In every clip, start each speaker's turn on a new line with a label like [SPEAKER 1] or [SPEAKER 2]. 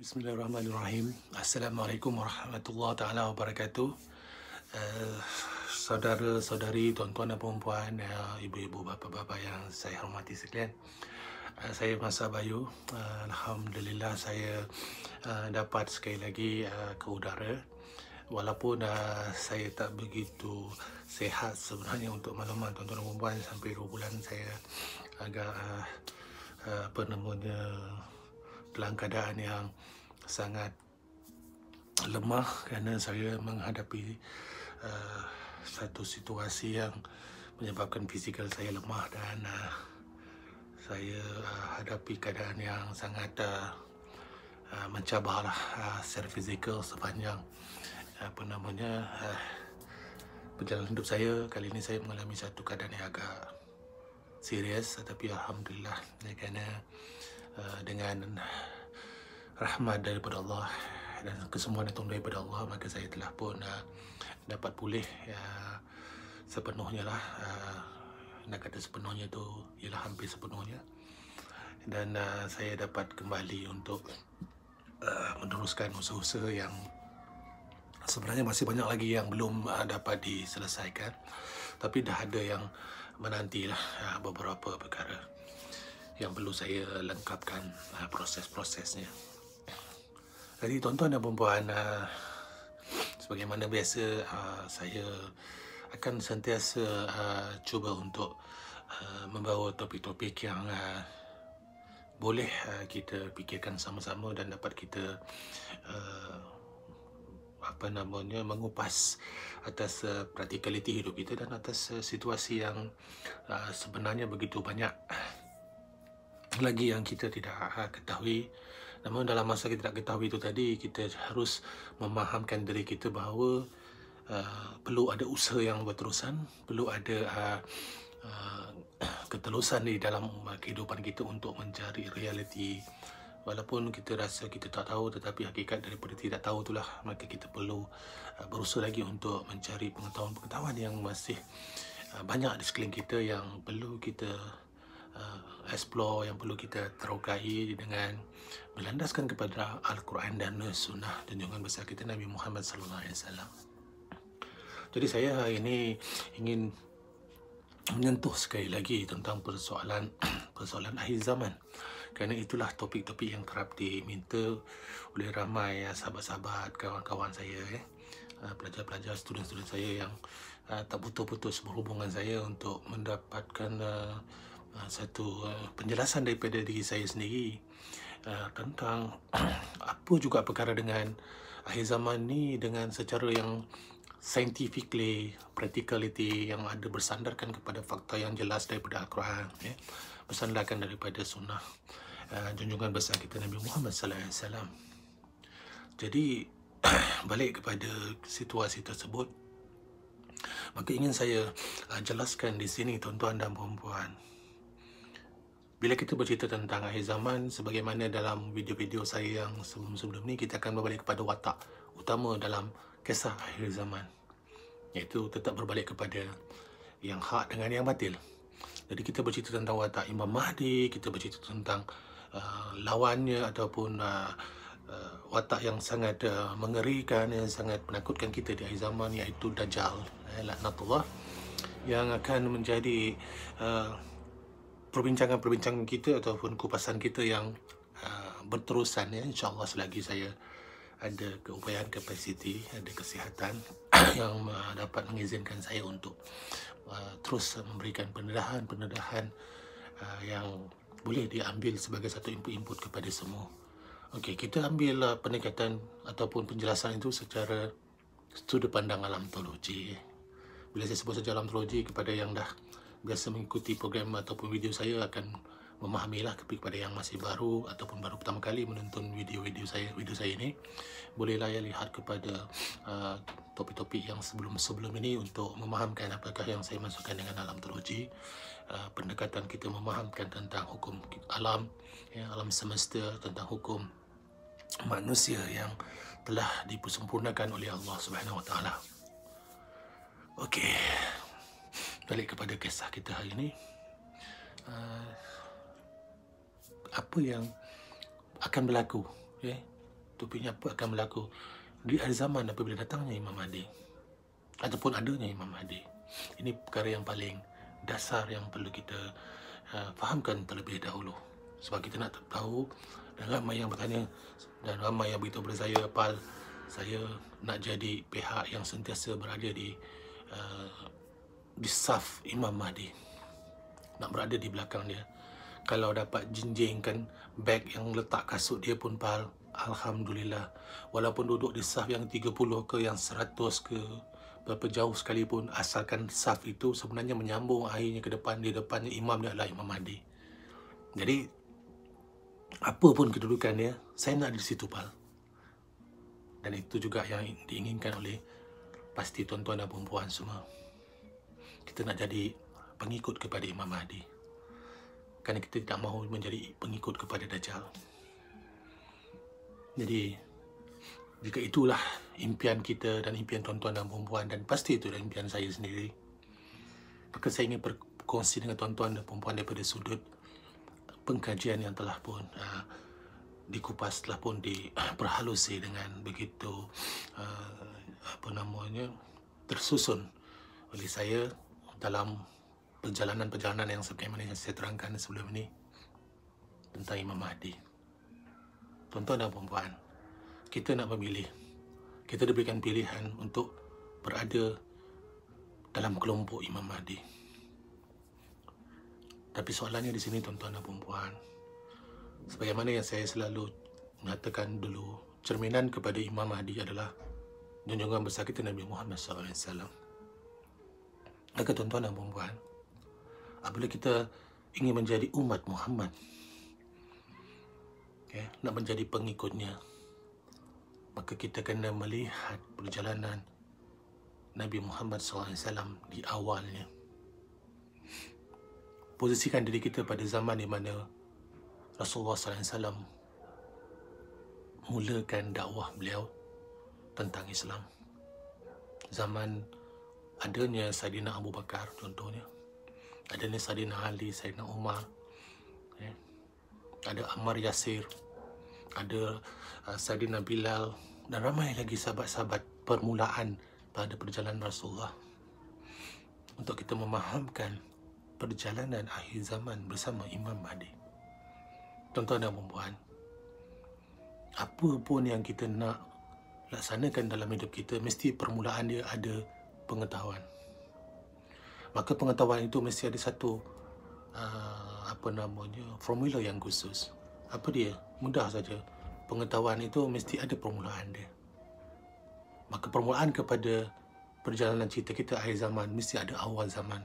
[SPEAKER 1] Bismillahirrahmanirrahim. Assalamualaikum warahmatullahi taala wabarakatuh. Saudara-saudari, tuan-tuan dan puan-puan, ibu-ibu, bapa-bapa yang saya hormati sekalian. Saya Masa Bayu. Alhamdulillah saya dapat sekali lagi ke udara. Walaupun saya tak begitu sihat sebenarnya, untuk makluman tuan-tuan dan puan-puan, sampai 2 bulan saya agak dalam keadaan yang sangat lemah kerana saya menghadapi satu situasi yang menyebabkan fizikal saya lemah, dan saya hadapi keadaan yang sangat mencabarlah secara fizikal sepanjang perjalanan hidup saya. Kali ini saya mengalami satu keadaan yang agak serius, tetapi Alhamdulillah, kerana dengan rahmat daripada Allah dan kesembuhan datang daripada Allah, maka saya telah pun dapat pulih sepenuhnya lah. Nak kata sepenuhnya tu ialah hampir sepenuhnya, dan saya dapat kembali untuk meneruskan usaha-usaha yang sebenarnya masih banyak lagi yang belum dapat diselesaikan, tapi dah ada yang menantilah beberapa perkara yang perlu saya lengkapkan proses-prosesnya. Jadi tuan-tuan dan puan-puan, sebagaimana biasa, saya akan sentiasa cuba untuk membawa topik-topik yang boleh kita fikirkan sama-sama dan dapat kita mengupas atas praktikaliti hidup kita dan atas situasi yang sebenarnya begitu banyak lagi yang kita tidak ketahui. Namun dalam masa kita tak ketahui itu tadi, kita harus memahamkan diri kita bahawa perlu ada usaha yang berterusan, perlu ada ketelusan di dalam kehidupan kita untuk mencari realiti. Walaupun kita rasa kita tak tahu, tetapi hakikat daripada tidak tahu itulah, maka kita perlu berusaha lagi untuk mencari pengetahuan-pengetahuan yang masih banyak di sekeliling kita, yang perlu kita explore, yang perlu kita terokai dengan berlandaskan kepada Al-Quran dan Sunnah junjungan besar kita Nabi Muhammad SAW. Jadi saya hari ini ingin menyentuh sekali lagi tentang persoalan akhir zaman, kerana itulah topik-topik yang kerap diminta oleh ramai sahabat-sahabat, kawan-kawan saya, pelajar-pelajar, student-student saya yang tak putus-putus berhubungan saya untuk mendapatkan satu penjelasan daripada diri saya sendiri tentang apa juga perkara dengan akhir zaman ni, dengan secara yang scientifically, practicality, yang ada bersandarkan kepada fakta yang jelas daripada Al-Quran, bersandarkan daripada sunnah junjungan besar kita Nabi Muhammad SAW. Jadi balik kepada situasi tersebut, maka ingin saya jelaskan di sini, tuan-tuan dan puan-puan. Bila kita bercerita tentang akhir zaman, sebagaimana dalam video-video saya yang sebelum-sebelum ni, kita akan berbalik kepada watak utama dalam kisah akhir zaman, iaitu tetap berbalik kepada yang hak dengan yang batil. Jadi kita bercerita tentang watak Imam Mahdi, kita bercerita tentang lawannya ataupun watak yang sangat mengerikan, yang sangat menakutkan kita di akhir zaman, iaitu Dajjal, laknatullah, yang akan menjadi perbincangan-perbincangan kita ataupun kupasan kita yang berterusan, InsyaAllah, selagi saya ada keupayaan, kapasiti, ada kesihatan yang dapat mengizinkan saya untuk terus memberikan pendedahan yang boleh diambil sebagai satu input kepada semua. Okey, kita ambil pendekatan ataupun penjelasan itu secara sudut pandang alam teologi. Bila saya sebut saja alam teologi, kepada yang dah biasa mengikuti program ataupun video saya akan memahamilah. Kepada yang masih baru ataupun baru pertama kali menonton video saya ini, bolehlah lihat kepada topik-topik yang sebelum ini untuk memahamkan apakah yang saya masukkan dengan alam teologi. Pendekatan kita memahamkan tentang hukum alam, alam semesta, tentang hukum manusia yang telah dipersempurnakan oleh Allah Subhanahu Wa Taala. Okey, balik kepada kisah kita hari ini. Apa yang akan berlaku Tutupinya apa akan berlaku di akhir zaman apabila datangnya Imam Mahdi ataupun adanya Imam Mahdi. Ini perkara yang paling dasar yang perlu kita fahamkan terlebih dahulu. Sebab kita nak tahu, dan ramai yang bertanya dan ramai yang beritahu kepada saya, Pal, saya nak jadi pihak yang sentiasa berada di saf Imam Mahdi, nak berada di belakang dia. Kalau dapat jinjingkan beg yang letak kasut dia pun, Pal, alhamdulillah. Walaupun duduk di saf yang 30 ke yang 100 ke berapa jauh sekalipun, asalkan saf itu sebenarnya menyambung akhirnya ke depan, di depannya imam dia adalah Imam Mahdi. Jadi apa pun kedudukan dia, saya nak di situ, Pal. Dan itu juga yang diinginkan oleh pasti tuan-tuan dan perempuan semua. Kita nak jadi pengikut kepada Imam Mahdi, kerana kita tidak mahu menjadi pengikut kepada Dajjal. Jadi jika itulah impian kita dan impian tuan-tuan dan perempuan, dan pasti itu adalah impian saya sendiri, maka saya ingin berkongsi dengan tuan-tuan dan perempuan daripada sudut pengkajian yang telah pun dikupas, telah pun diperhalusi dengan begitu tersusun oleh saya dalam perjalanan-perjalanan yang sebagaimana yang saya terangkan sebelum ini tentang Imam Mahdi. Tuan-tuan dan perempuan, kita nak memilih. Kita diberikan pilihan untuk berada dalam kelompok Imam Mahdi. Tapi soalannya di sini, tuan-tuan dan perempuan, sebagaimana yang saya selalu mengatakan dulu, cerminan kepada Imam Mahdi adalah junjungan besar kita Nabi Muhammad SAW. Maka tuan-tuan dan perempuan, apabila kita ingin menjadi umat Muhammad, nak menjadi pengikutnya, maka kita kena melihat perjalanan Nabi Muhammad SAW di awalnya. Posisikan diri kita pada zaman di mana Rasulullah SAW mulakan dakwah beliau tentang Islam. Zaman adanya Saidina Abu Bakar contohnya, adanya Saidina Ali, Saidina Umar, ada Ammar Yasir, ada Saidina Bilal, dan ramai lagi sahabat-sahabat permulaan pada perjalanan Rasulullah, untuk kita memahamkan perjalanan akhir zaman bersama Imam Mahdi. Tuan-tuan dan perempuan, apa pun yang kita nak laksanakan dalam hidup kita, mesti permulaan dia ada pengetahuan. Maka pengetahuan itu mesti ada satu formula yang khusus. Apa dia? Mudah saja. Pengetahuan itu mesti ada permulaan dia. Maka permulaan kepada perjalanan cerita kita akhir zaman mesti ada awal zaman.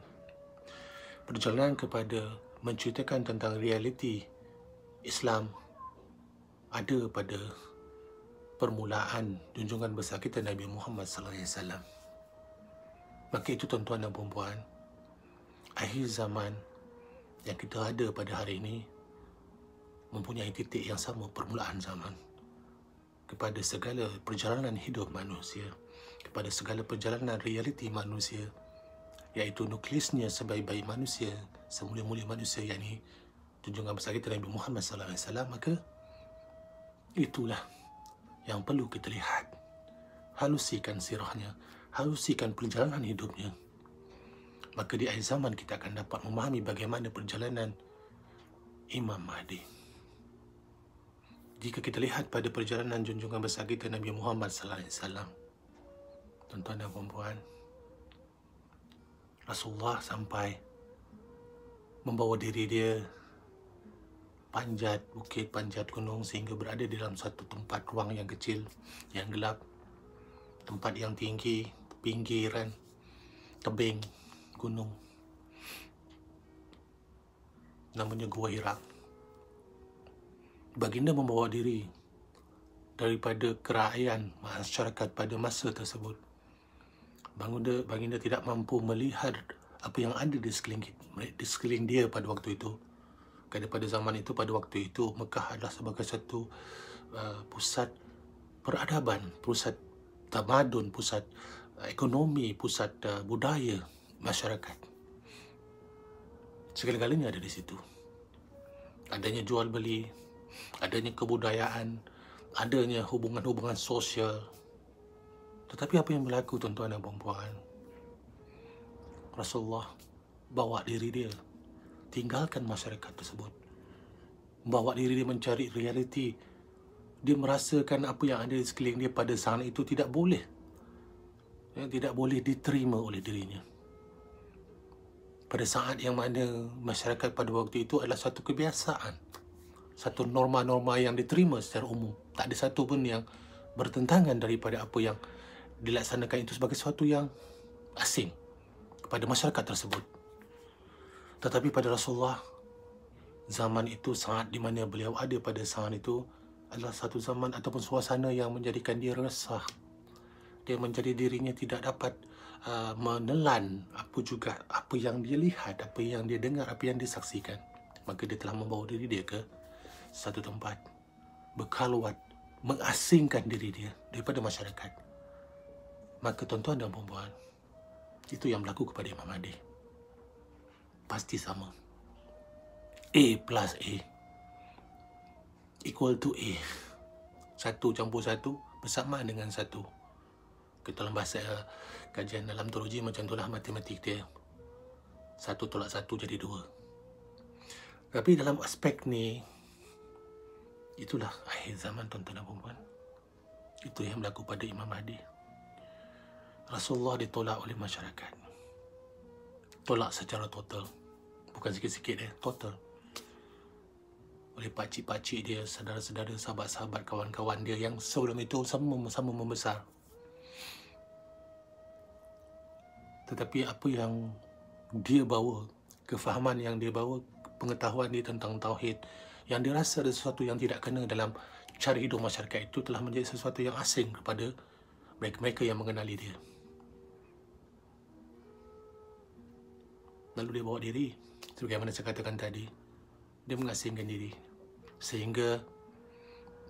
[SPEAKER 1] Perjalanan kepada menceritakan tentang realiti Islam ada pada permulaan junjungan besar kita Nabi Muhammad SAW. Maka itu, tuan-tuan dan perempuan, akhir zaman yang kita ada pada hari ini mempunyai titik yang sama, permulaan zaman, kepada segala perjalanan hidup manusia, kepada segala perjalanan realiti manusia, iaitu nukleusnya sebaik-baik manusia, semulia-mulia manusia, yakni junjungan besar kita Nabi Muhammad SAW. Maka itulah yang perlu kita lihat, halusikan sirahnya, halusikan perjalanan hidupnya. Maka di akhir zaman kita akan dapat memahami bagaimana perjalanan Imam Mahdi. Jika kita lihat pada perjalanan junjungan besar kita Nabi Muhammad SAW, tuan-tuan dan perempuan, Rasulullah sampai membawa diri dia panjat bukit, panjat gunung, sehingga berada di dalam satu tempat ruang yang kecil, yang gelap, tempat yang tinggi, pinggiran tebing gunung, namanya Gua Hira. Baginda membawa diri daripada kerajaan masyarakat pada masa tersebut. Baginda tidak mampu melihat apa yang ada di sekeliling dia pada waktu itu. Kerana pada zaman itu, pada waktu itu, Mekah adalah sebagai satu pusat peradaban, pusat tamadun, pusat ekonomi, pusat budaya masyarakat. Segala-galanya ada di situ. Adanya jual beli, adanya kebudayaan, adanya hubungan-hubungan sosial. Tetapi apa yang berlaku, tuan-tuan dan puan-puan? Rasulullah bawa diri dia, tinggalkan masyarakat tersebut. Bawa diri dia mencari realiti. Dia merasakan apa yang ada di sekeliling dia pada saat itu tidak boleh. Tidak boleh diterima oleh dirinya. Pada saat yang mana masyarakat pada waktu itu adalah satu kebiasaan, satu norma-norma yang diterima secara umum. Tak ada satu pun yang bertentangan daripada apa yang dilaksanakan itu sebagai sesuatu yang asing kepada masyarakat tersebut. Tetapi pada Rasulullah, zaman itu, saat di mana beliau ada pada saat itu, adalah satu zaman ataupun suasana yang menjadikan dia resah. Dia menjadi dirinya tidak dapat menelan apa yang dia lihat, apa yang dia dengar, apa yang dia saksikan. Maka dia telah membawa diri dia ke satu tempat, berkhalwat, mengasingkan diri dia daripada masyarakat. Maka tuan-tuan dan puan-puan, itu yang berlaku kepada Imam Mahdi. Pasti sama. A plus A equal to A. 1 campur 1 bersamaan dengan 1. Kita dalam bahasa kajian dalam teologi macam itulah matematik dia. 1 tolak 1 jadi 2. Tapi dalam aspek ni, itulah akhir zaman, tuan-tuan dan puan-puan. Itu yang berlaku pada Imam Mahdi. Rasulullah ditolak oleh masyarakat. Tolak secara total. Bukan sikit-sikit dia, total. Oleh pakcik-pakcik dia, saudara-saudara, sahabat-sahabat, kawan-kawan dia yang sebelum itu sama-sama membesar. Tetapi apa yang dia bawa, kefahaman yang dia bawa, pengetahuan dia tentang tauhid, yang dia rasa ada sesuatu yang tidak kena dalam cara hidup masyarakat itu, telah menjadi sesuatu yang asing kepada mereka yang mengenali dia. Lalu dia bawa diri, sebagaimana saya katakan tadi, dia mengasingkan diri sehingga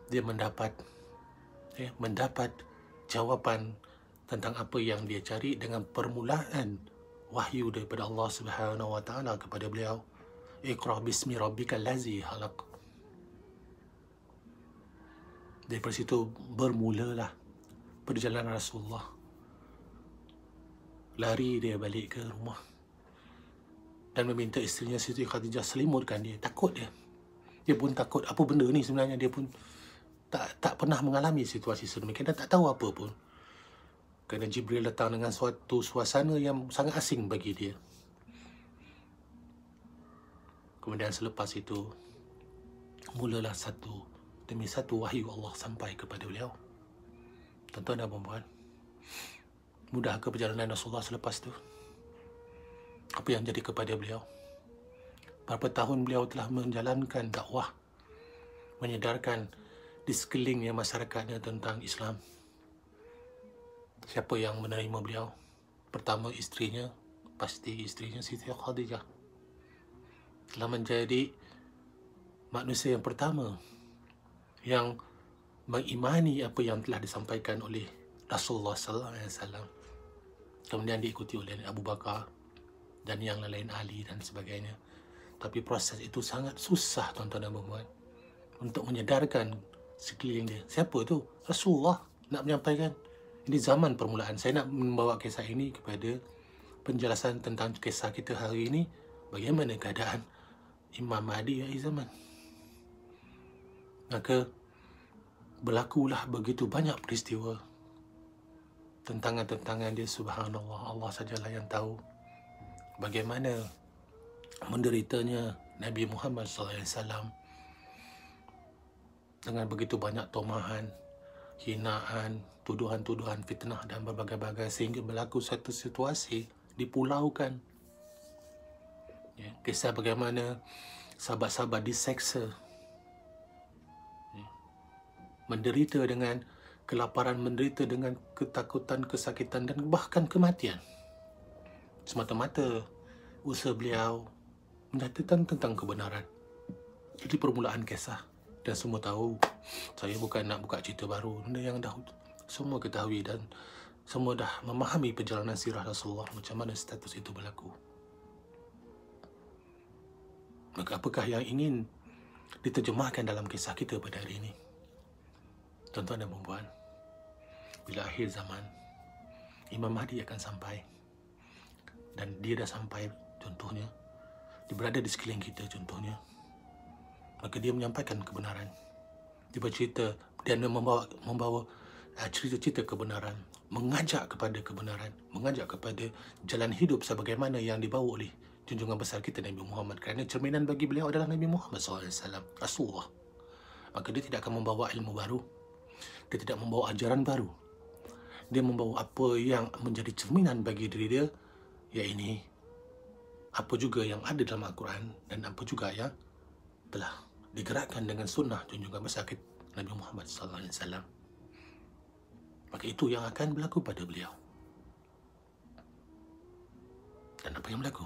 [SPEAKER 1] dia mendapat jawapan tentang apa yang dia cari dengan permulaan wahyu daripada Allah Subhanahu wa taala kepada beliau. Iqra bismi rabbikal ladzi khalaq. Dari situ bermulalah perjalanan Rasulullah. Lari dia balik ke rumah dan meminta isterinya Siti Khadijah selimutkan dia. Takut dia. Dia pun takut apa benda ni sebenarnya. Dia pun tak pernah mengalami situasi sedemikian dan tak tahu apa pun. Kerana Jibril datang dengan suatu suasana yang sangat asing bagi dia. Kemudian selepas itu, mulalah satu demi satu wahyu Allah sampai kepada beliau. Tuan-tuan dan puan-puan, mudah ke perjalanan Rasulullah selepas itu? Apa yang jadi kepada beliau? Berapa tahun beliau telah menjalankan dakwah, menyedarkan di sekelilingnya masyarakatnya tentang Islam. Siapa yang menerima beliau? Pertama, isterinya, pasti isterinya Siti Khadijah. Telah menjadi manusia yang pertama yang mengimani apa yang telah disampaikan oleh Rasulullah SAW. Kemudian diikuti oleh Abu Bakar dan yang lain Ali dan sebagainya. Tapi proses itu sangat susah, tuan-tuan dan puan-puan, untuk menyedarkan sekeliling dia. Siapa tu? Rasulullah nak menyampaikan. Ini zaman permulaan. Saya nak membawa kisah ini kepada penjelasan tentang kisah kita hari ini. Bagaimana keadaan Imam Mahdi akhir zaman. Maka berlakulah begitu banyak peristiwa. Tentangan-tentangan dia, subhanallah, Allah sajalah yang tahu bagaimana menderitanya Nabi Muhammad SAW dengan begitu banyak tomahan, hinaan, tuduhan-tuduhan, fitnah dan berbagai-bagai, sehingga berlaku satu situasi dipulaukan. Ya, kisah bagaimana sahabat-sahabat diseksa, ya, menderita dengan kelaparan, menderita dengan ketakutan, kesakitan dan bahkan kematian. Semata-mata usaha beliau menyatakan tentang kebenaran. Jadi permulaan kisah. Dan semua tahu, saya bukan nak buka cerita baru, benda yang dah semua ketahui dan semua dah memahami perjalanan sirah Rasulullah, macam mana status itu berlaku. Maka apakah yang ingin diterjemahkan dalam kisah kita pada hari ini? Tuan-tuan dan puan-puan, bila akhir zaman, Imam Mahdi akan sampai. Dan dia dah sampai, contohnya, dia berada di sekeliling kita, contohnya. Maka dia menyampaikan kebenaran. Dia bercerita dan membawa cerita-cerita kebenaran, mengajak kepada kebenaran, mengajak kepada jalan hidup sebagaimana yang dibawa oleh junjungan besar kita Nabi Muhammad. Kerana cerminan bagi beliau adalah Nabi Muhammad SAW, Rasulullah. Maka dia tidak akan membawa ilmu baru, dia tidak membawa ajaran baru. Dia membawa apa yang menjadi cerminan bagi diri dia, iaitu apa juga yang ada dalam Al-Quran dan apa juga yang telah digerakkan dengan sunnah junjungan besar kita Nabi Muhammad SAW. Maka itu yang akan berlaku pada beliau. Dan apa yang berlaku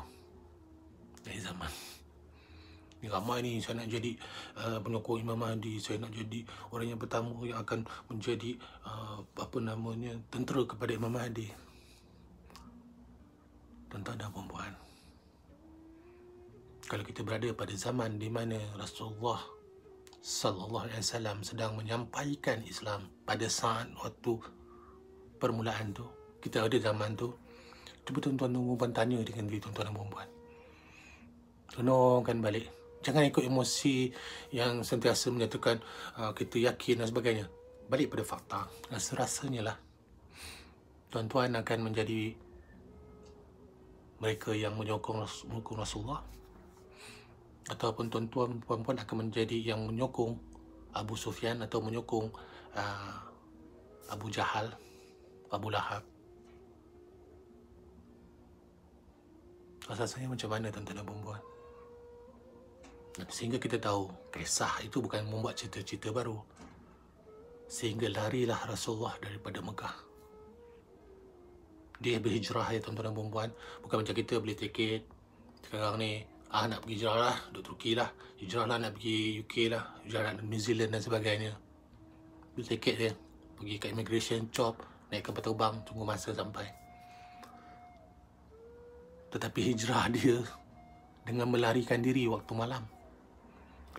[SPEAKER 1] dari zaman ni, ramai ni, saya nak jadi penyokong Imam Mahdi, saya nak jadi orang yang pertama yang akan menjadi tentera kepada Imam Mahdi. Tuan-tuan dan puan-puan, kalau kita berada pada zaman di mana Rasulullah Sallallahu Alaihi Wasallam sedang menyampaikan Islam pada saat waktu permulaan tu, kita ada zaman tu, cuba tuan-tuan dan puan-puan tanya dengan diri tuan-tuan dan puan-puan, renungkan balik. Jangan ikut emosi yang sentiasa menyatakan kita yakin dan sebagainya. Balik pada fakta. Rasa-rasanya lah tuan-tuan akan menjadi mereka yang menyokong Rasulullah, ataupun tuan-tuan puan-puan akan menjadi yang menyokong Abu Sufyan atau menyokong Abu Jahal, Abu Lahab. Rasa-rasanya macam mana tuan-tuan dan puan-puan? Sehingga kita tahu kisah itu bukan membuat cerita-cerita baru. Sehingga larilah Rasulullah daripada Mekah. Dia berhijrah, ya tuan-tuan dan puan-puan. Bukan macam kita beli tiket sekarang ni, nak pergi hijrah lah, duduk Turki lah, hijrah lah nak pergi UK lah, hijrah nak New Zealand dan sebagainya. Beli tiket dia, pergi kat immigration, chop, naik kapal terbang, tunggu masa sampai. Tetapi hijrah dia dengan melarikan diri waktu malam,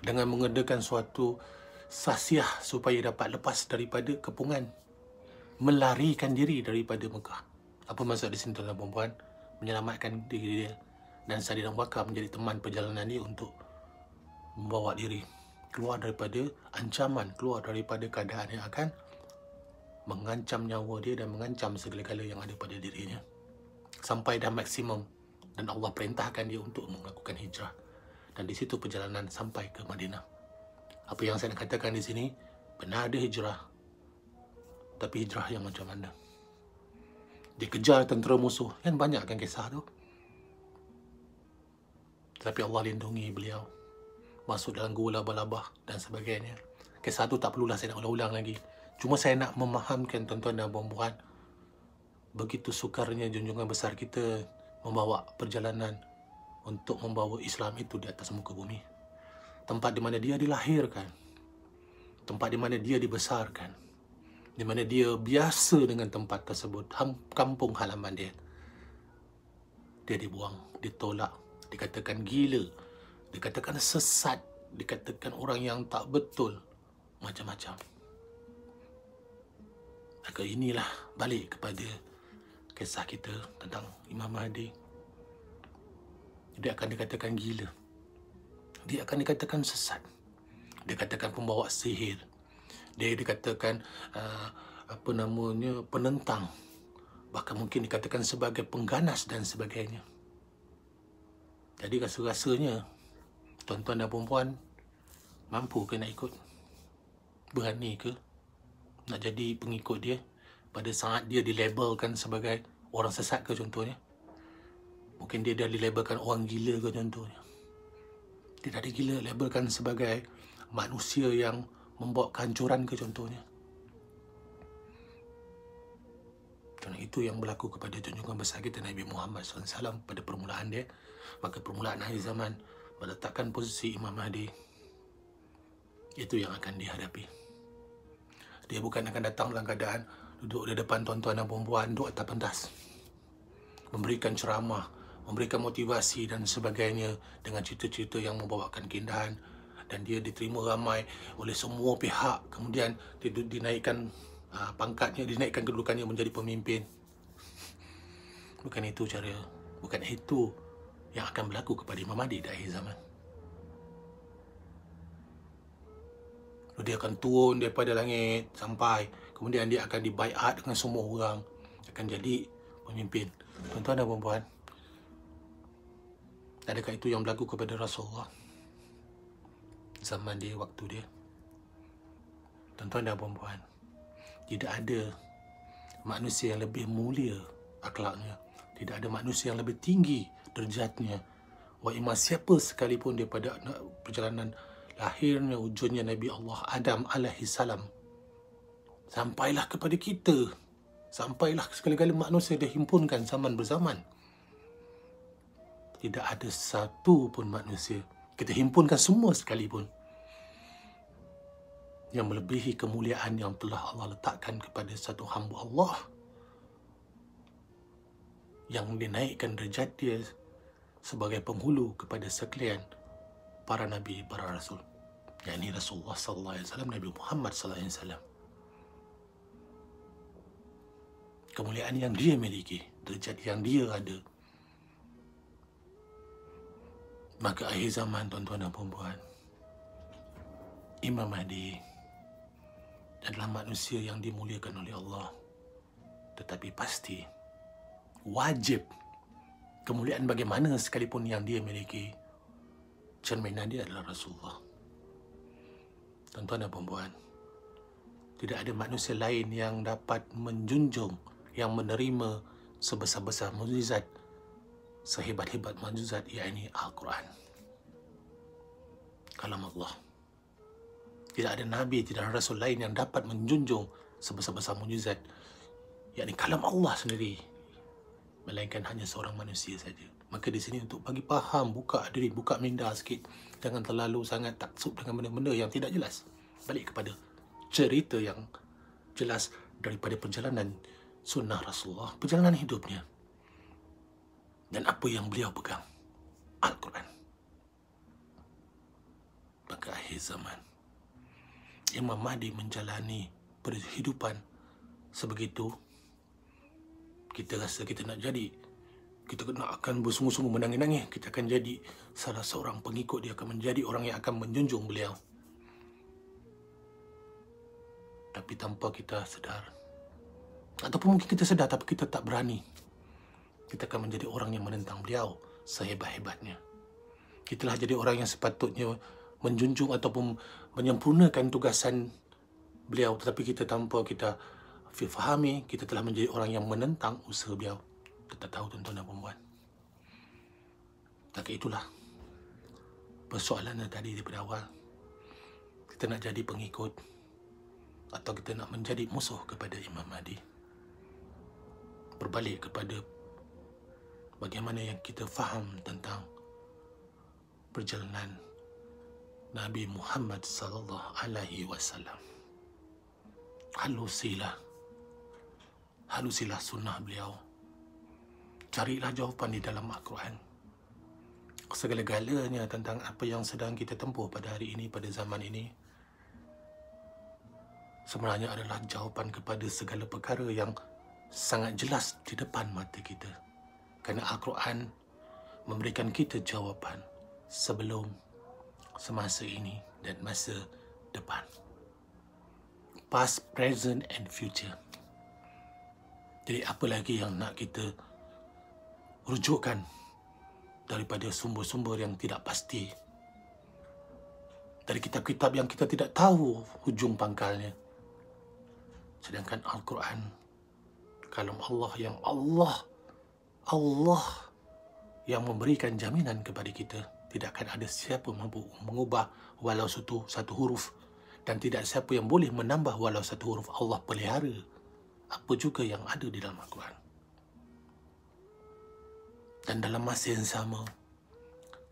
[SPEAKER 1] dengan mengadakan suatu sasiah supaya dapat lepas daripada kepungan, melarikan diri daripada Mekah. Apa maksud di sini tuan-tuan dan puan-puan? Menyelamatkan diri dia. Dan Sayyidina Abu Bakar menjadi teman perjalanan dia untuk membawa diri keluar daripada ancaman, keluar daripada keadaan yang akan mengancam nyawa dia dan mengancam segala-gala yang ada pada dirinya. Sampai dah maksimum dan Allah perintahkan dia untuk melakukan hijrah. Dan di situ perjalanan sampai ke Madinah. Apa yang saya nak katakan di sini, benar ada hijrah. Tapi hijrah yang macam mana? Dia kejar tentera musuh. Kan banyak kan kisah tu. Tapi Allah lindungi beliau. Masuk dalam gua laba-laba dan sebagainya. Kisah tu tak perlulah saya nak ulang-ulang lagi. Cuma saya nak memahamkan tuan-tuan dan puan-puan, begitu sukarnya junjungan besar kita membawa perjalanan untuk membawa Islam itu di atas muka bumi. Tempat di mana dia dilahirkan, tempat di mana dia dibesarkan, di mana dia biasa dengan tempat tersebut, kampung halaman dia. Dia dibuang, ditolak, dikatakan gila, dikatakan sesat, dikatakan orang yang tak betul, macam-macam. Maka inilah balik kepada kisah kita tentang Imam Mahdi. Dia akan dikatakan gila, dia akan dikatakan sesat, dia katakan pembawa sihir, dia dikatakan penentang, bahkan mungkin dikatakan sebagai pengganas dan sebagainya. Jadi rasa-rasanya tuan-tuan dan puan-puan mampu ke nak ikut? Berani ke nak jadi pengikut dia pada saat dia dilabelkan sebagai orang sesat ke contohnya? Mungkin dia dah dilabelkan orang gila ke contohnya. Dia dah dilabelkan sebagai manusia yang membawa kehancuran ke contohnya. Kerana itu yang berlaku kepada junjungan besar kita Nabi Muhammad SAW pada permulaan dia. Maka permulaan akhir zaman meletakkan posisi Imam Mahdi. Itu yang akan dihadapi. Dia bukan akan datang dalam keadaan duduk di depan tuan-tuan dan puan-puan, duduk atas pentas, memberikan ceramah, memberikan motivasi dan sebagainya dengan cerita-cerita yang membawakan keindahan dan dia diterima ramai oleh semua pihak, kemudian dinaikkan pangkatnya, dinaikkan kedudukannya menjadi pemimpin. Bukan itu yang akan berlaku kepada Imam Mahdi di akhir zaman. Dia akan turun daripada langit sampai, kemudian dia akan dibaiat dengan semua orang, akan jadi pemimpin. Tuan-tuan dan puan-puan, adakah itu yang berlaku kepada Rasulullah zaman dia, waktu dia? Tuan-tuan dan puan-puan, tidak ada manusia yang lebih mulia akhlaknya, tidak ada manusia yang lebih tinggi derajatnya. Wa imam siapa sekalipun daripada perjalanan lahirnya, wujudnya Nabi Allah Adam alaihi salam, sampailah kepada kita, sampailah segala-gala manusia dihimpunkan zaman berzaman. Tidak ada satu pun manusia, kita himpunkan semua sekalipun, yang melebihi kemuliaan yang telah Allah letakkan kepada satu hamba Allah, yang dinaikkan derajat dia sebagai penghulu kepada sekalian para nabi, para rasul, yakni Rasulullah sallallahu alaihi wasallam, Nabi Muhammad sallallahu alaihi wasallam. Kemuliaan yang dia miliki, derajat yang dia ada. Maka akhir zaman, tuan-tuan dan puan-puan, Imam Mahdi adalah manusia yang dimuliakan oleh Allah, tetapi pasti wajib kemuliaan bagaimana sekalipun yang dia miliki, cerminan dia adalah Rasulullah. Tuan-tuan dan puan-puan, tidak ada manusia lain yang dapat menjunjung, yang menerima sebesar-besar mukjizat, sehebat-hebat mukjizat, yakni Al-Quran, kalam Allah. Tidak ada Nabi, tidak ada Rasul lain yang dapat menjunjung sebesar-besar mukjizat, yakni kalam Allah sendiri, melainkan hanya seorang manusia saja. Maka di sini untuk bagi faham, buka diri, buka minda sikit. Jangan terlalu sangat taksub dengan benda-benda yang tidak jelas. Balik kepada cerita yang jelas daripada perjalanan sunnah Rasulullah, perjalanan hidupnya, dan apa yang beliau pegang, Al-Quran. Maka akhir zaman, Imam Mahdi menjalani perhidupan sebegitu. Kita rasa kita nak jadi, kita nak akan bersungguh-sungguh menangis-nangis, kita akan jadi salah seorang pengikut, dia akan menjadi orang yang akan menjunjung beliau. Tapi tanpa kita sedar, ataupun mungkin kita sedar tapi kita tak berani, kita akan menjadi orang yang menentang beliau sehebat-hebatnya. Kita telah jadi orang yang sepatutnya menjunjung ataupun menyempurnakan tugasan beliau, tetapi kita tanpa kita fahami, kita telah menjadi orang yang menentang usaha beliau. Kita tahu, tuan-tuan dan puan-puan. Maka itulah persoalannya tadi daripada awal. Kita nak jadi pengikut atau kita nak menjadi musuh kepada Imam Mahdi. Berbalik kepada bagaimana yang kita faham tentang perjalanan Nabi Muhammad sallallahu alaihi wasallam. Halusilah sunnah beliau. Carilah jawapan di dalam Al-Quran. Segala-galanya tentang apa yang sedang kita tempuh pada hari ini, pada zaman ini, sebenarnya adalah jawapan kepada segala perkara yang sangat jelas di depan mata kita. Kerana Al-Quran memberikan kita jawapan sebelum, semasa ini dan masa depan. Past, present and future. Jadi apa lagi yang nak kita rujukkan daripada sumber-sumber yang tidak pasti, dari kitab-kitab yang kita tidak tahu hujung pangkalnya. Sedangkan Al-Quran, kalam Allah yang memberikan jaminan kepada kita, tidak akan ada siapa mampu mengubah walau satu huruf, dan tidak siapa yang boleh menambah walau satu huruf. Allah pelihara apa juga yang ada di dalam Al-Quran. Dan dalam masa yang sama,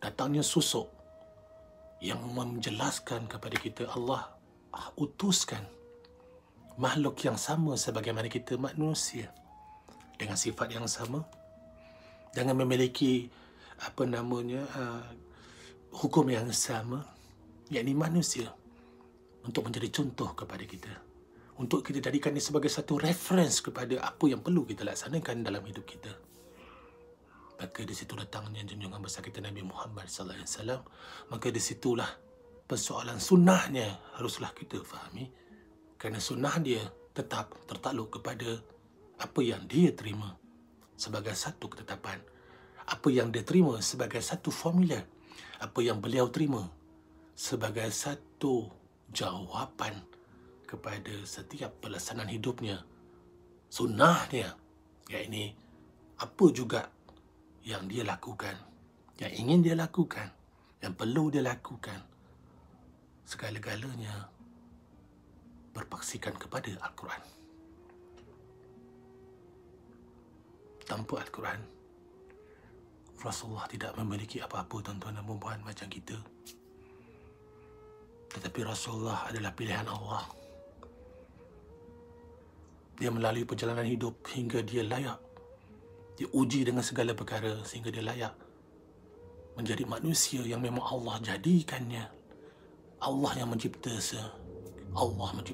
[SPEAKER 1] datangnya susuk yang menjelaskan kepada kita, Allah utuskan makhluk yang sama sebagaimana kita manusia, dengan sifat yang sama, dengan memiliki hukum yang sama, yakni manusia, untuk menjadi contoh kepada kita, untuk kita jadikan ini sebagai satu reference kepada apa yang perlu kita laksanakan dalam hidup kita. Maka di situ datangnya junjungan besar kita Nabi Muhammad SAW. Maka di situlah persoalan sunnahnya haruslah kita fahami, kerana sunnah dia tetap tertakluk kepada apa yang dia terima sebagai satu ketetapan, apa yang dia terima sebagai satu formula, apa yang beliau terima sebagai satu jawapan kepada setiap pelaksanaan hidupnya. Sunnah dia, yakni apa juga yang dia lakukan, yang ingin dia lakukan, yang perlu dia lakukan, segala-galanya berpaksikan kepada Al-Quran. Tanpa Al-Quran, Rasulullah tidak memiliki apa-apa, tuan-tuan dan puan-puan, macam kita. Tetapi Rasulullah adalah pilihan Allah. Dia melalui perjalanan hidup hingga dia layak, diuji dengan segala perkara sehingga dia layak menjadi manusia yang memang Allah jadikannya. Allah yang mencipta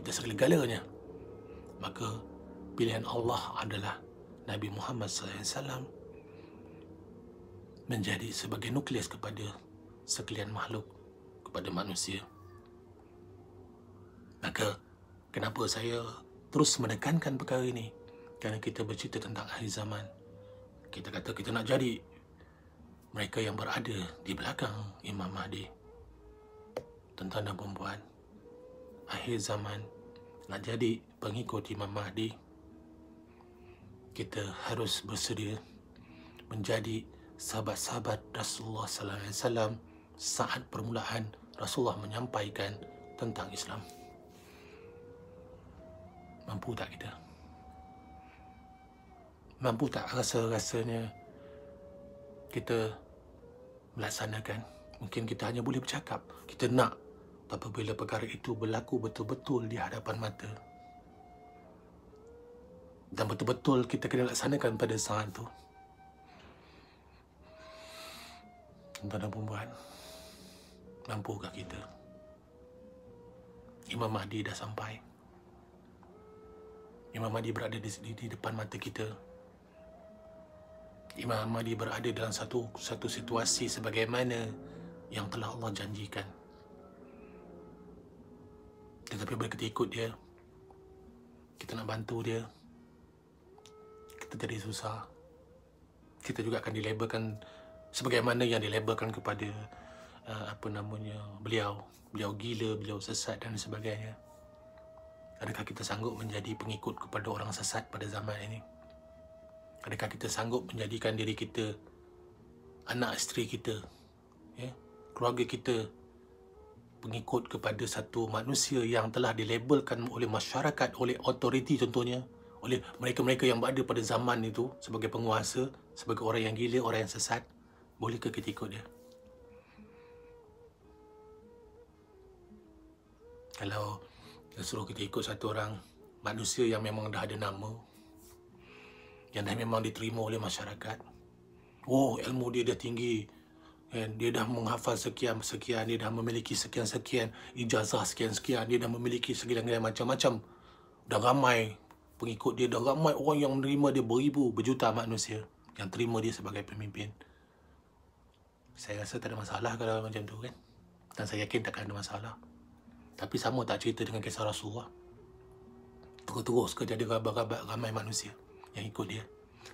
[SPEAKER 1] segala-galanya. Maka pilihan Allah adalah Nabi Muhammad SAW menjadi sebagai nukleus kepada sekalian makhluk, kepada manusia. Maka kenapa saya terus menekankan perkara ini? Kerana kita bercerita tentang akhir zaman. Kita kata kita nak jadi mereka yang berada di belakang Imam Mahdi. Tuan-tuan dan puan-puan, akhir zaman nak jadi pengikut Imam Mahdi, kita harus bersedia menjadi sahabat-sahabat Rasulullah sallallahu alaihi wasallam saat permulaan Rasulullah menyampaikan tentang Islam. Mampu tak kita? Mampu tak rasa-rasanya kita melaksanakan? Mungkin kita hanya boleh bercakap, kita nak, apabila perkara itu berlaku betul-betul di hadapan mata dan betul-betul kita kena laksanakan pada saat itu. Tuan-tuan dan puan-puan, mampukah kita? Imam Mahdi dah sampai. Imam Mahdi berada di depan mata kita. Imam Mahdi berada dalam satu situasi sebagaimana yang telah Allah janjikan. Tetapi bila kita ikut dia, kita nak bantu dia, kita jadi susah. Kita juga akan dilabelkan sebagaimana yang dilabelkan kepada beliau gila, beliau sesat dan sebagainya. Adakah kita sanggup menjadi pengikut kepada orang sesat pada zaman ini? Adakah kita sanggup menjadikan diri kita, anak isteri kita, keluarga kita, pengikut kepada satu manusia yang telah dilabelkan oleh masyarakat, oleh autoriti contohnya, oleh mereka-mereka yang berada pada zaman itu sebagai penguasa, sebagai orang yang gila, orang yang sesat? Bolehkah kita ikut dia? Kalau suruh kita ikut satu orang manusia yang memang dah ada nama, yang dah memang diterima oleh masyarakat, oh ilmu dia dah tinggi, dia dah menghafal sekian-sekian, dia dah memiliki sekian-sekian ijazah, sekian-sekian, dia dah memiliki segala-galanya macam-macam, dah ramai pengikut dia, dah ramai orang yang menerima dia, beribu, berjuta manusia yang terima dia sebagai pemimpin. Saya rasa tak ada masalah kalau macam tu kan, dan saya yakin takkan ada masalah. Tapi sama tak cerita dengan kisah Rasulullah? Terus ke jadi rabat-rabat ramai manusia yang ikut dia?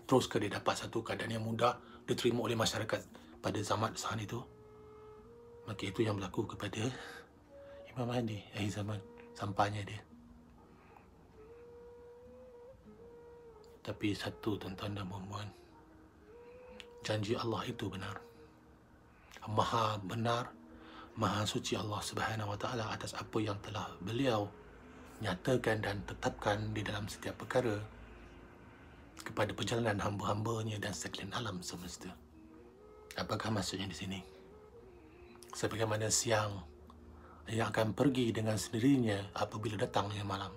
[SPEAKER 1] Terus ke dia dapat satu keadaan yang mudah diterima oleh masyarakat pada zaman saat itu? Maka itu yang berlaku kepada Imam Mahdi akhir zaman, sampainya dia. Tapi satu, tuan-tuan dan puan-puan, janji Allah itu benar. Maha benar, Maha suci Allah Subhanahu wa Ta'ala atas apa yang telah beliau nyatakan dan tetapkan di dalam setiap perkara kepada perjalanan hamba-hambanya dan sekalian alam semesta. Apakah maksudnya di sini? Sebagaimana siang yang akan pergi dengan sendirinya apabila datangnya malam,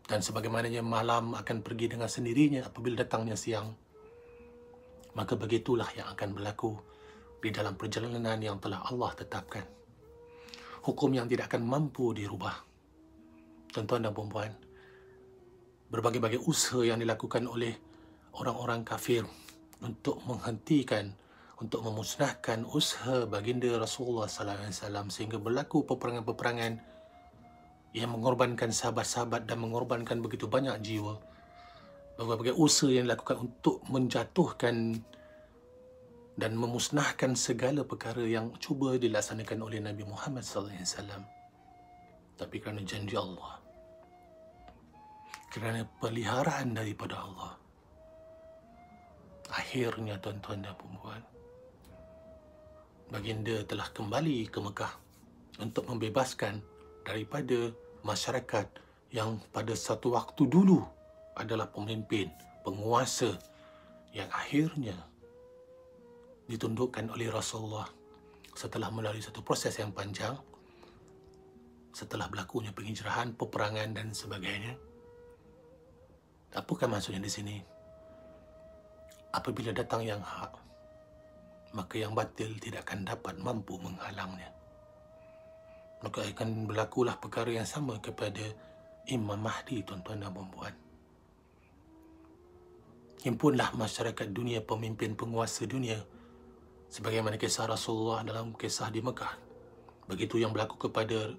[SPEAKER 1] dan sebagaimananya malam akan pergi dengan sendirinya apabila datangnya siang, maka begitulah yang akan berlaku di dalam perjalanan yang telah Allah tetapkan. hukum yang tidak akan mampu dirubah. Tuan-tuan dan puan-puan, berbagai-bagai usaha yang dilakukan oleh orang-orang kafir untuk menghentikan, untuk memusnahkan usaha baginda Rasulullah SAW sehingga berlaku peperangan-peperangan yang mengorbankan sahabat-sahabat dan mengorbankan begitu banyak jiwa. Berbagai usaha yang dilakukan untuk menjatuhkan dan memusnahkan segala perkara yang cuba dilaksanakan oleh Nabi Muhammad SAW. Tapi kerana janji Allah, kerana peliharaan daripada Allah, akhirnya tuan-tuan dan puan-puan, baginda telah kembali ke Mekah untuk membebaskan daripada masyarakat yang pada satu waktu dulu adalah pemimpin, penguasa yang akhirnya ditundukkan oleh Rasulullah setelah melalui satu proses yang panjang, setelah berlakunya penghijrahan, peperangan dan sebagainya. Apakah maksudnya di sini? Apabila datang yang hak, maka yang batil tidak akan dapat mampu menghalangnya. Maka akan berlakulah perkara yang sama kepada Imam Mahdi, tuan-tuan dan puan-puan. Himpunlah masyarakat dunia, pemimpin penguasa dunia, sebagaimana kisah Rasulullah dalam kisah di Mekah. Begitu yang berlaku kepada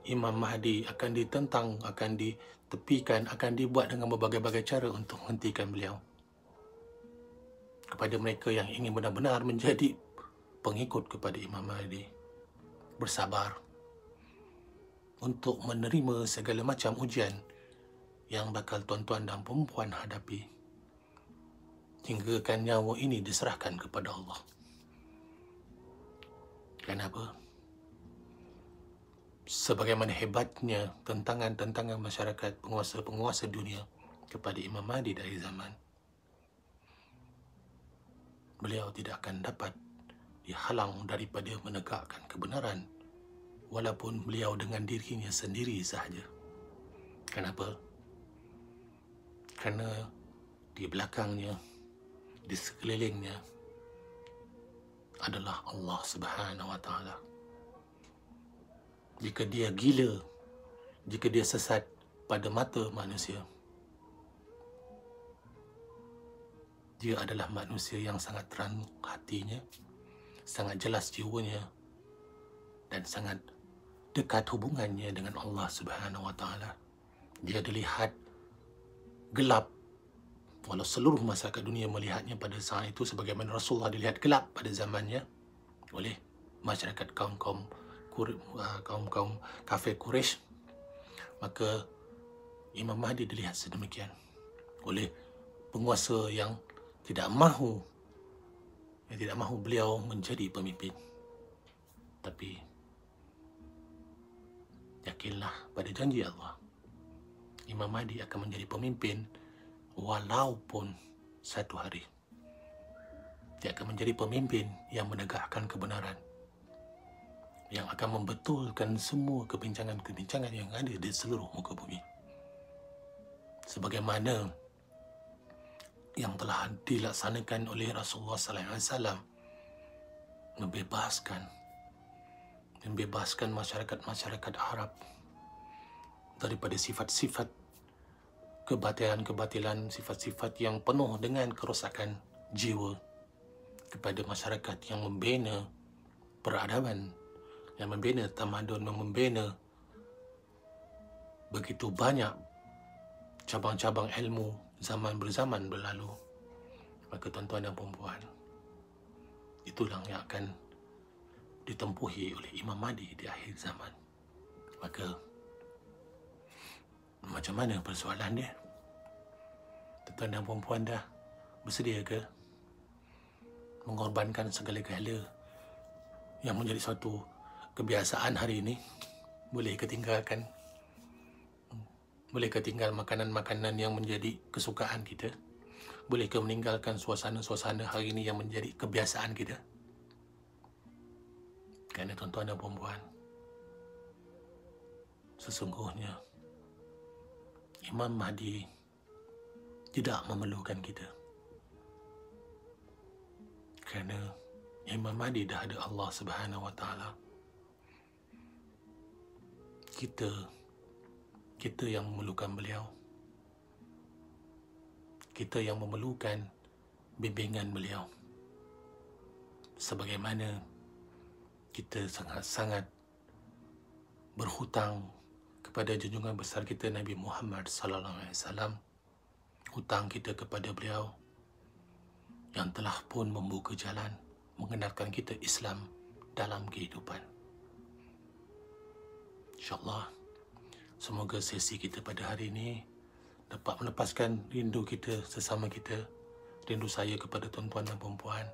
[SPEAKER 1] Imam Mahdi akan ditentang, akan ditepikan, akan dibuat dengan berbagai-bagai cara untuk menghentikan beliau. Kepada mereka yang ingin benar-benar menjadi pengikut kepada Imam Mahdi, bersabar untuk menerima segala macam ujian yang bakal tuan-tuan dan perempuan hadapi, hinggakan nyawa ini diserahkan kepada Allah. Kenapa? Sebagaimana hebatnya tentangan-tentangan masyarakat, penguasa-penguasa dunia kepada Imam Mahdi dari zaman, beliau tidak akan dapat dihalang daripada menegakkan kebenaran, walaupun beliau dengan dirinya sendiri sahaja. Kenapa? Kerana di belakangnya, di sekelilingnya adalah Allah Subhanahu Wa Taala. Jika dia gila, jika dia sesat pada mata manusia, dia adalah manusia yang sangat terang hatinya, sangat jelas jiwanya, dan sangat dekat hubungannya dengan Allah Subhanahu Wa Taala. Dia dilihat gelap, walau seluruh masyarakat dunia melihatnya pada saat itu sebagaimana Rasulullah dilihat gelap pada zamannya oleh masyarakat kaum-kaum kafir Quraisy, maka Imam Mahdi dilihat sedemikian oleh penguasa yang tidak mahu beliau menjadi pemimpin. Tapi yakinlah pada janji Allah, Imam Mahdi akan menjadi pemimpin walaupun satu hari. Dia akan menjadi pemimpin yang menegakkan kebenaran, yang akan membetulkan semua kebincangan-kebincangan yang ada di seluruh muka bumi. Sebagaimana yang telah dilaksanakan oleh Rasulullah SAW, membebaskan masyarakat-masyarakat Arab daripada sifat-sifat kebatilan-kebatilan, sifat-sifat yang penuh dengan kerosakan jiwa, kepada masyarakat yang membina peradaban, yang membina tamadun, yang membina begitu banyak cabang-cabang ilmu zaman berzaman berlalu. Maka tuan-tuan dan puan-puan, itulah yang akan ditempuhi oleh Imam Mahdi di akhir zaman. Maka macam mana persoalan dia? Tuan-tuan dan puan-puan dah bersedia ke mengorbankan segala-gala yang menjadi suatu kebiasaan hari ini? Boleh ketinggalkan? Bolehkah tinggal makanan-makanan yang menjadi kesukaan kita? Bolehkah meninggalkan suasana-suasana hari ini yang menjadi kebiasaan kita? Kerana tuan-tuan dan puan-puan, sesungguhnya Imam Mahdi tidak memerlukan kita. Kerana Imam Mahdi dah ada Allah Subhanahu Wa Taala. kita yang memerlukan beliau. Kita yang memerlukan bimbingan beliau. Sebagaimana kita sangat-sangat berhutang kepada junjungan besar kita Nabi Muhammad sallallahu alaihi wasallam, hutang kita kepada beliau yang telah pun membuka jalan mengenalkan kita Islam dalam kehidupan. InsyaAllah, semoga sesi kita pada hari ini dapat melepaskan rindu kita sesama kita, rindu saya kepada tuan-tuan dan perempuan,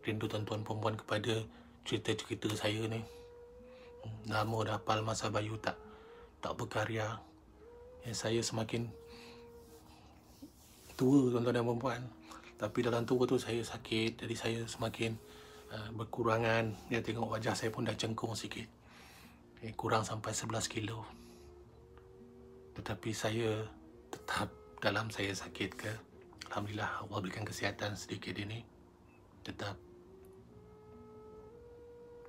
[SPEAKER 1] rindu tuan-tuan perempuan kepada cerita-cerita saya ni. Nama dah hafal, masa bayu tak berkarya. Saya semakin tua tuan-tuan dan perempuan, tapi dalam tua tu saya sakit, jadi saya semakin berkurangan. Dia tengok wajah saya pun dah cengkung sikit, kurang sampai 11 kilo. Tetapi saya tetap dalam saya sakit ke, alhamdulillah Allah berikan kesihatan sedikit ini. Tetap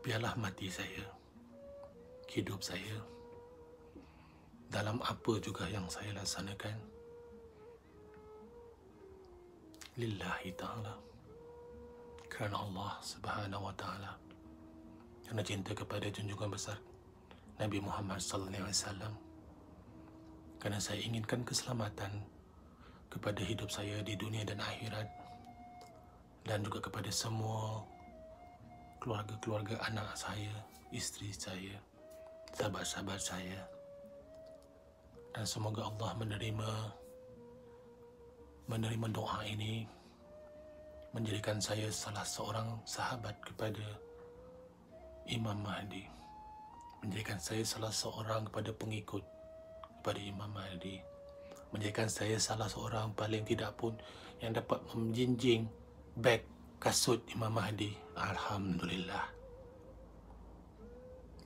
[SPEAKER 1] biarlah mati saya, hidup saya, dalam apa juga yang saya laksanakan, lillahi ta'ala, kerana Allah subhanahu wa ta'ala, kerana cinta kepada junjungan besar Nabi Muhammad sallallahu alaihi wasallam, kerana saya inginkan keselamatan kepada hidup saya di dunia dan akhirat, dan juga kepada semua keluarga-keluarga anak saya, isteri saya, sahabat-sahabat saya. Dan semoga Allah menerima doa ini, menjadikan saya salah seorang sahabat kepada Imam Mahdi, menjadikan saya salah seorang kepada pengikut kepada Imam Mahdi, menjadikan saya salah seorang paling tidak pun yang dapat menjinjing beg kasut Imam Mahdi. Alhamdulillah.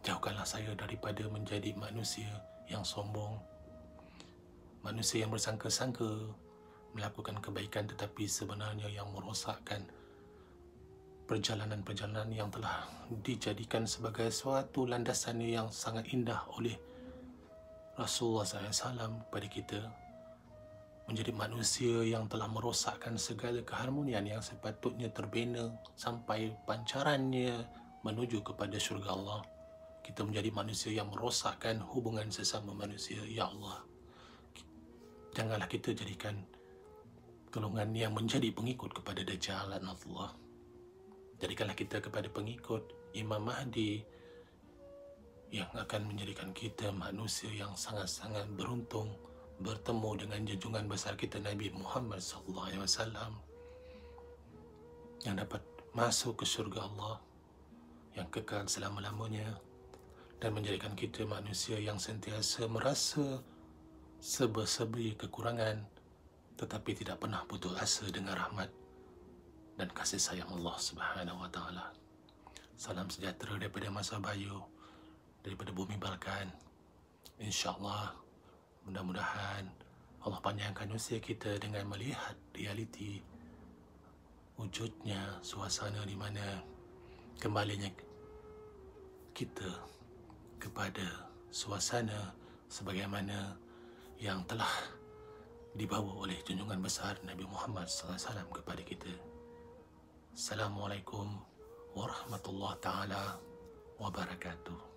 [SPEAKER 1] Jauhkanlah saya daripada menjadi manusia yang sombong, manusia yang bersangka-sangka melakukan kebaikan tetapi sebenarnya yang merosakkan perjalanan-perjalanan yang telah dijadikan sebagai suatu landasan yang sangat indah oleh Rasulullah SAW kepada kita, menjadi manusia yang telah merosakkan segala keharmonian yang sepatutnya terbina sampai pancarannya menuju kepada syurga Allah. Kita menjadi manusia yang merosakkan hubungan sesama manusia. Ya Allah, janganlah kita jadikan golongan yang menjadi pengikut kepada Dajjal Allah. Jadikanlah kita kepada pengikut Imam Mahdi yang akan menjadikan kita manusia yang sangat-sangat beruntung bertemu dengan junjungan besar kita Nabi Muhammad SAW, yang dapat masuk ke syurga Allah yang kekal selama-lamanya, dan menjadikan kita manusia yang sentiasa merasa serba-serbi kekurangan tetapi tidak pernah putus asa dengan rahmat dan kasih sayang Allah Subhanahu wa taala. Salam sejahtera daripada masa bayu, daripada bumi Balkan. InsyaAllah, mudah-mudahan Allah panjangkan usia kita dengan melihat realiti wujudnya suasana di mana kembalinya kita kepada suasana sebagaimana yang telah dibawa oleh junjungan besar Nabi Muhammad SAW kepada kita. Assalamualaikum warahmatullahi taala wabarakatuh.